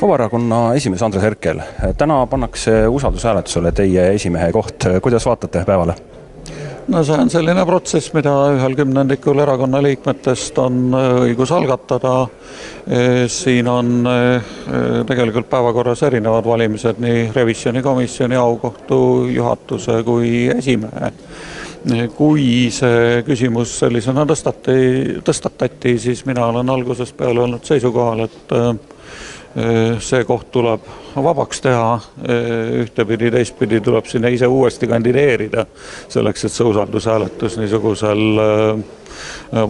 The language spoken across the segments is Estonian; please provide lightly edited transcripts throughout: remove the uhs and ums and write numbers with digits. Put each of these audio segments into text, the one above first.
Vabaerakonna esimees Andres Herkel, täna pannakse usaldushääletusele teie esimehe koht. Kuidas vaatate päevale? No see on selline protsess, mida 1/10 erakonna liikmetest on õigus algatada. Siin on tegelikult päevakorras erinevad valimised, nii revisjonikomisjoni, aukohtu, juhatuse kui esimehe. Kui see küsimus sellisena tõstatati, siis mina olen algusest peale olnud seisukohal, et see koht tuleb vabaks teha, ühtepidi, teistpidi tuleb sinna ise uuesti kandideerida, selleks, et see usaldushääletus niisugusel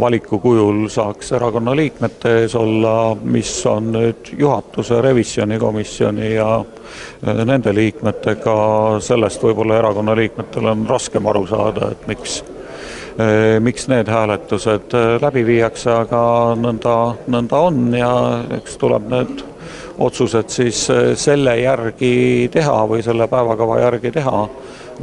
valiku kujul saaks erakonna liikmete ees olla, mis on nüüd juhatuse, revisjonikomisjoni ja nende liikmetega. Sellest võib-olla erakonna liikmetel on raskem aru saada, et miks need hääletused läbi viiakse, aga nõnda on ja eks tuleb need otsused siis selle järgi teha või selle päevakava järgi teha,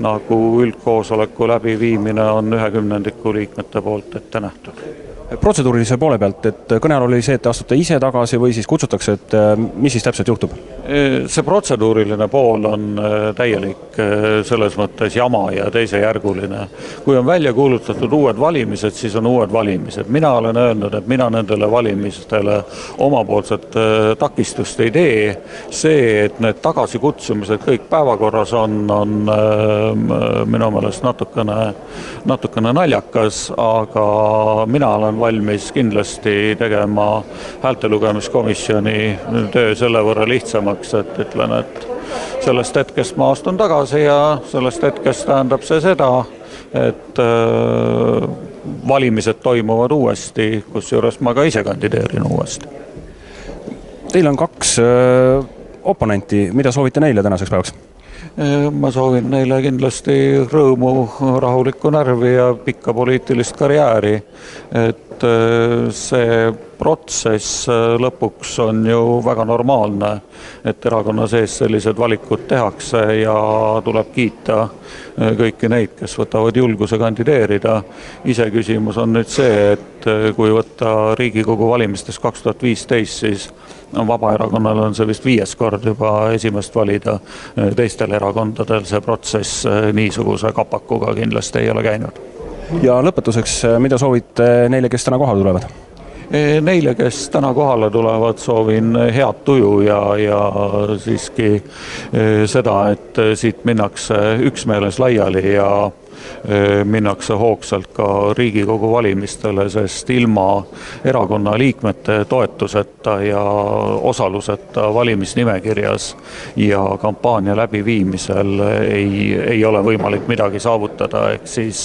nagu üldkoosoleku läbiviimine on 1/10 liikmete poolt ette nähtud. Protseduurilise poole pealt, et kõne all oli see, et astute ise tagasi või siis kutsutakse, et mis siis täpselt juhtub? See protseduuriline pool on täielik selles mõttes jama ja teisejärguline. Kui on välja kuulutatud uued valimised, siis on uued valimised. Mina olen öelnud, et mina nendele valimistele omapoolset takistust ei tee. See, et need tagasikutsumised kõik päevakorras on minu meelest natukene naljakas, aga mina olen valmis kindlasti tegema häältelugemiskomisjoni töö selle võrra lihtsamaks, et ütlen, et sellest hetkest ma astun tagasi ja sellest hetkest tähendab see seda, et valimised toimuvad uuesti, kusjuures ma ka ise kandideerin uuesti. Teil on 2 oponenti, mida soovite neile tänaseks päevaks? Ma soovin neile kindlasti rõõmu, rahulikku närvi ja pikka poliitilist karjääri, et see protsess lõpuks on ju väga normaalne, et erakonna sees sellised valikud tehakse ja tuleb kiita kõiki neid, kes võtavad julguse kandideerida. Iseküsimus on nüüd see, et kui võtta Riigikogu valimistes 2015, siis Vabaerakonnal on see vist 5. kord juba esimest valida. Teistel erakondadel see protsess niisuguse kapakuga kindlasti ei ole käinud. Ja lõpetuseks, mida soovite neile, kes täna kohale tulevad? Neile, kes täna kohale tulevad, soovin head tuju ja siiski seda, et siit minnakse üksmeeles laiali ja minnakse hoogsalt ka Riigikogu valimistele, sest ilma erakonna liikmete toetuseta ja osaluseta valimisnimekirjas ja kampaania läbiviimisel ei ole võimalik midagi saavutada. Ehk siis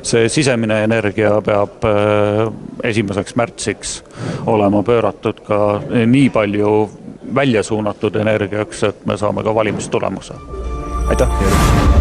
see sisemine energia peab 1. märtsiks olema pööratud ka nii palju välja suunatud energiaks, et me saame ka valimistulemuse. Aitäh!